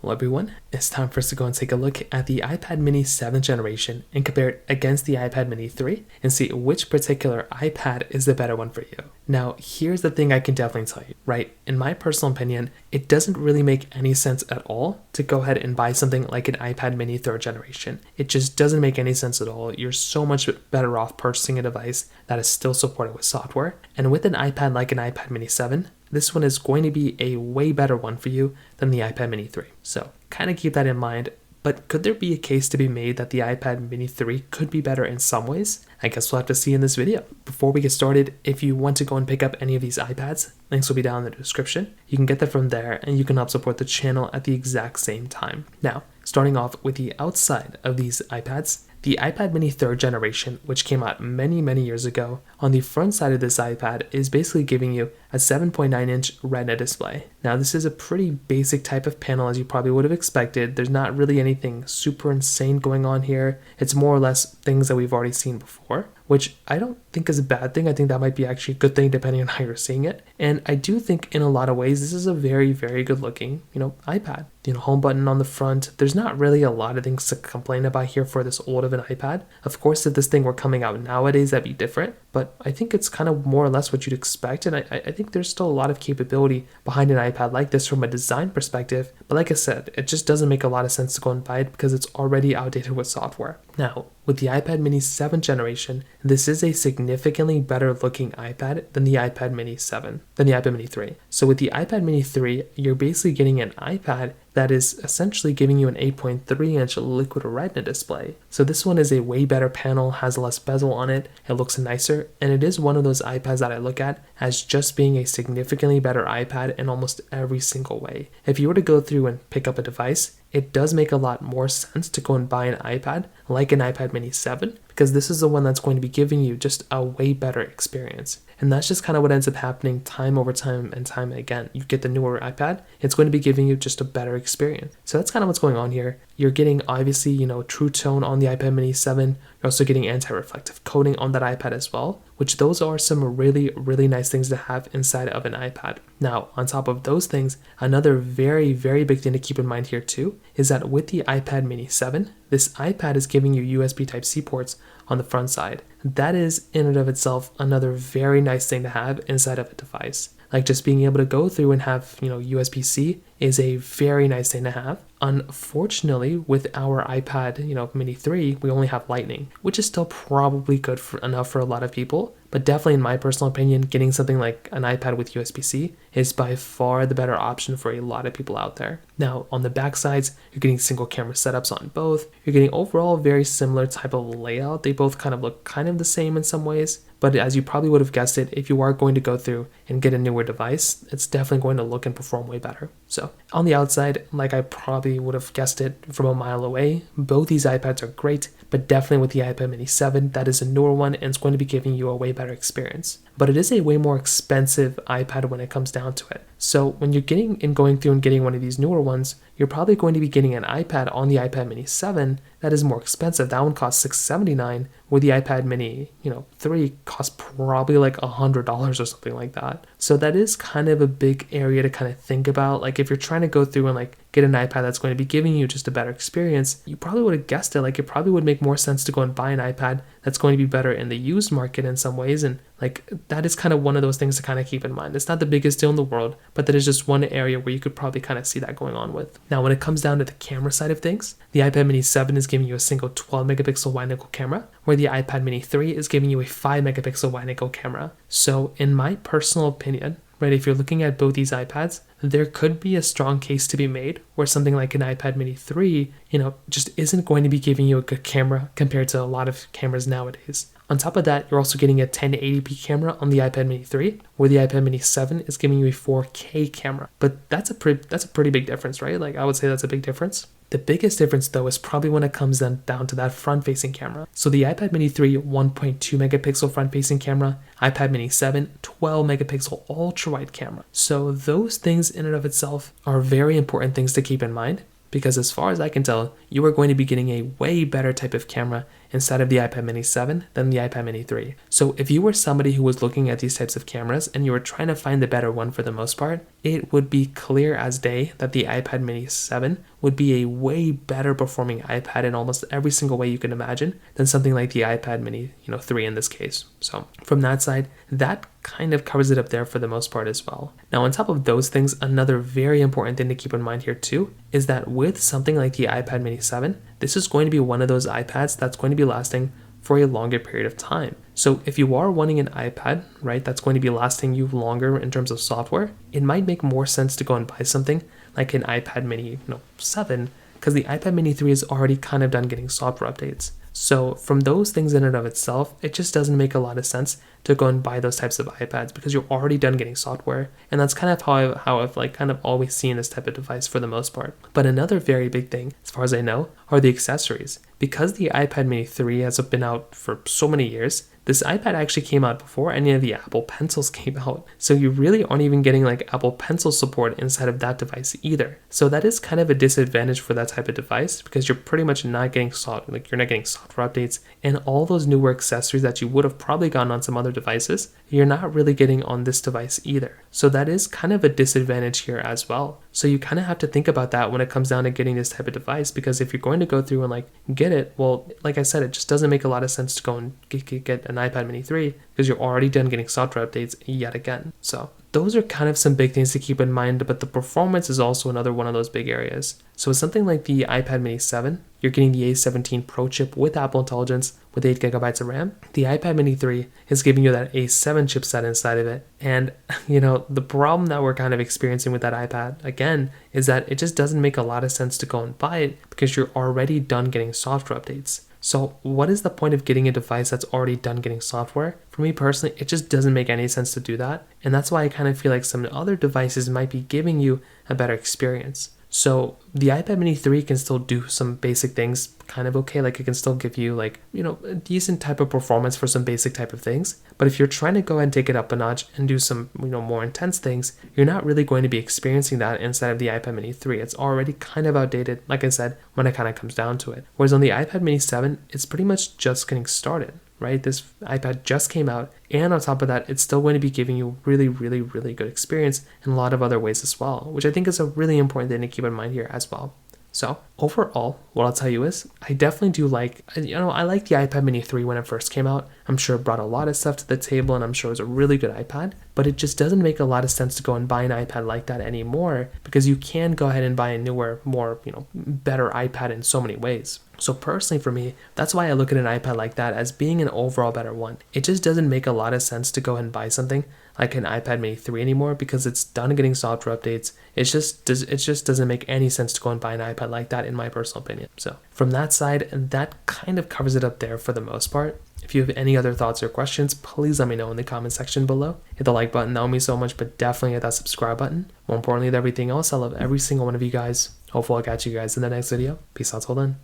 Hello everyone, it's time for us to go and take a look at the iPad mini 7th generation and compare it against the iPad mini 3 and see which particular iPad is the better one for you. Now, here's the thing I can definitely tell you, right? In my personal opinion, it doesn't really make any sense at all to go ahead and buy something like an iPad mini 3rd generation. It just doesn't make any sense at all. You're so much better off purchasing a device that is still supported with software. And with an iPad like an iPad mini 7, this one is going to be a way better one for you than the iPad mini 3. So kind of keep that in mind. But could there be a case to be made that the iPad mini 3 could be better in some ways? I guess we'll have to see in this video. Before we get started, if you want to go and pick up any of these iPads, links will be down in the description. You can get that from there and you can help support the channel at the exact same time. Now, starting off with the outside of these iPads, the iPad mini 3rd generation, which came out many years ago, on the front side of this iPad is basically giving you a 7.9-inch Retina display. Now this is a pretty basic type of panel as you probably would have expected. There's not really anything super insane going on here. It's more or less things that we've already seen before, which I don't think is a bad thing. I think that might be actually a good thing depending on how you're seeing it. And I do think in a lot of ways this is a very good looking, iPad. Home button on the front. There's not really a lot of things to complain about here for this old of an iPad. Of course, if this thing were coming out nowadays, that'd be different. But I think it's kind of more or less what you'd expect. And I think there's still a lot of capability behind an iPad like this from a design perspective. But like I said, it just doesn't make a lot of sense to go and buy it because it's already outdated with software. Now, with the iPad mini 7th generation, this is a significantly better looking iPad than the iPad mini 3. So with the iPad mini 3, you're basically getting an iPad that is essentially giving you an 8.3-inch liquid retina display. So this one is a way better panel, has less bezel on it, it looks nicer, and it is one of those iPads that I look at as just being a significantly better iPad in almost every single way. If you were to go through and pick up a device, it does make a lot more sense to go and buy an iPad like an iPad mini 7 because this is the one that's going to be giving you just a way better experience. And that's just kind of what ends up happening time over time and time again. You get the newer iPad, it's going to be giving you just a better experience. So that's kind of what's going on here. You're getting obviously, true tone on the iPad mini 7. You're also getting anti-reflective coating on that iPad as well, which those are some really nice things to have inside of an iPad. Now, on top of those things, another very big thing to keep in mind here too is that with the iPad mini 7, this iPad is giving you USB Type-C ports on the front side. That is in and of itself another very nice thing to have inside of a device. Like just being able to go through and have, USB-C is a very nice thing to have. Unfortunately, with our iPad, mini 3, we only have Lightning, which is still probably good enough for a lot of people. But definitely in my personal opinion, getting something like an iPad with USB-C is by far the better option for a lot of people out there. Now, on the back sides, you're getting single camera setups on both. You're getting overall very similar type of layout. They both kind of look kind of the same in some ways. But as you probably would have guessed it, if you are going to go through and get a newer device, it's definitely going to look and perform way better. So on the outside, like I probably would have guessed it from a mile away, both these iPads are great, but definitely with the iPad mini 7, that is a newer one and it's going to be giving you a way better experience. But it is a way more expensive iPad when it comes down to it. So when you're going through and getting one of these newer ones, you're probably going to be getting an iPad on the iPad mini 7 that is more expensive. That one costs $679, where the iPad mini 3 costs probably like $100 or something like that. So that is kind of a big area to kind of think about. Like if you're trying to go through and like get an iPad that's going to be giving you just a better experience, you probably would have guessed it. Like it probably would make more sense to go and buy an iPad that's going to be better in the used market in some ways. And like that is kind of one of those things to kind of keep in mind. It's not the biggest deal in the world, but that is just one area where you could probably kind of see that going on with. Now, when it comes down to the camera side of things, the iPad mini 7 is giving you a single 12 megapixel wide-angle camera, where the iPad mini 3 is giving you a 5 megapixel wide-angle camera. So in my personal opinion, right, if you're looking at both these iPads, there could be a strong case to be made where something like an iPad mini 3, just isn't going to be giving you a good camera compared to a lot of cameras nowadays. On top of that, you're also getting a 1080p camera on the iPad mini 3, where the iPad mini 7 is giving you a 4K camera. But that's a pretty big difference, right? Like I would say that's a big difference. The biggest difference though is probably when it comes down to that front-facing camera. So the iPad mini 3 1.2 megapixel front-facing camera, iPad mini 7 12 megapixel ultra-wide camera. So those things in and of itself are very important things to keep in mind, because as far as I can tell, you are going to be getting a way better type of camera inside of the iPad mini 7 than the iPad mini 3. So if you were somebody who was looking at these types of cameras and you were trying to find the better one for the most part, it would be clear as day that the iPad mini 7 would be a way better performing iPad in almost every single way you can imagine than something like the iPad mini, 3 in this case. So from that side, that kind of covers it up there for the most part as well. Now, on top of those things, another very important thing to keep in mind here too is that with something like the iPad mini 7, this is going to be one of those iPads that's going to be lasting for a longer period of time. So if you are wanting an iPad, right, that's going to be lasting you longer in terms of software, it might make more sense to go and buy something like an iPad mini 7, because the iPad mini 3 is already kind of done getting software updates. So from those things in and of itself, it just doesn't make a lot of sense to go and buy those types of iPads because you're already done getting software. And that's kind of how I've like kind of always seen this type of device for the most part. But another very big thing, as far as I know, are the accessories. Because the iPad mini 3 has been out for so many years, this iPad actually came out before any of the Apple Pencils came out. So you really aren't even getting like Apple Pencil support inside of that device either. So that is kind of a disadvantage for that type of device because you're pretty much not getting you're not getting software updates, and all those newer accessories that you would have probably gotten on some other devices, you're not really getting on this device either. So that is kind of a disadvantage here as well. So you kind of have to think about that when it comes down to getting this type of device, because if you're going to go through and like get it, well, like I said, it just doesn't make a lot of sense to go and get an iPad mini 3 because you're already done getting software updates yet again. So those are kind of some big things to keep in mind, but the performance is also another one of those big areas. So with something like the iPad mini 7, you're getting the A17 Pro chip with Apple Intelligence with 8 gigabytes of RAM. The iPad mini 3 is giving you that A7 chipset inside of it. And, the problem that we're kind of experiencing with that iPad, again, is that it just doesn't make a lot of sense to go and buy it because you're already done getting software updates. So what is the point of getting a device that's already done getting software? For me personally, it just doesn't make any sense to do that. And that's why I kind of feel like some other devices might be giving you a better experience. So the iPad mini 3 can still do some basic things kind of okay. Like it can still give you a decent type of performance for some basic type of things. But if you're trying to go ahead and take it up a notch and do some, more intense things, you're not really going to be experiencing that inside of the iPad mini 3. It's already kind of outdated, like I said, when it kind of comes down to it. Whereas on the iPad mini 7, it's pretty much just getting started. Right? This iPad just came out, and on top of that, it's still going to be giving you really, really, really good experience in a lot of other ways as well, which I think is a really important thing to keep in mind here as well. So overall, what I'll tell you is I definitely do like, I like the iPad mini 3 when it first came out. I'm sure it brought a lot of stuff to the table, and I'm sure it was a really good iPad, but it just doesn't make a lot of sense to go and buy an iPad like that anymore because you can go ahead and buy a newer, more, better iPad in so many ways. So personally for me, that's why I look at an iPad like that as being an overall better one. It just doesn't make a lot of sense to go ahead and buy something like an iPad mini 3 anymore because it's done getting software updates. It just doesn't make any sense to go and buy an iPad like that in my personal opinion. So from that side, that kind of covers it up there for the most part. If you have any other thoughts or questions, please let me know in the comment section below. Hit the like button, that would mean so much, but definitely hit that subscribe button. More importantly than everything else, I love every single one of you guys. Hopefully I'll catch you guys in the next video. Peace out till then.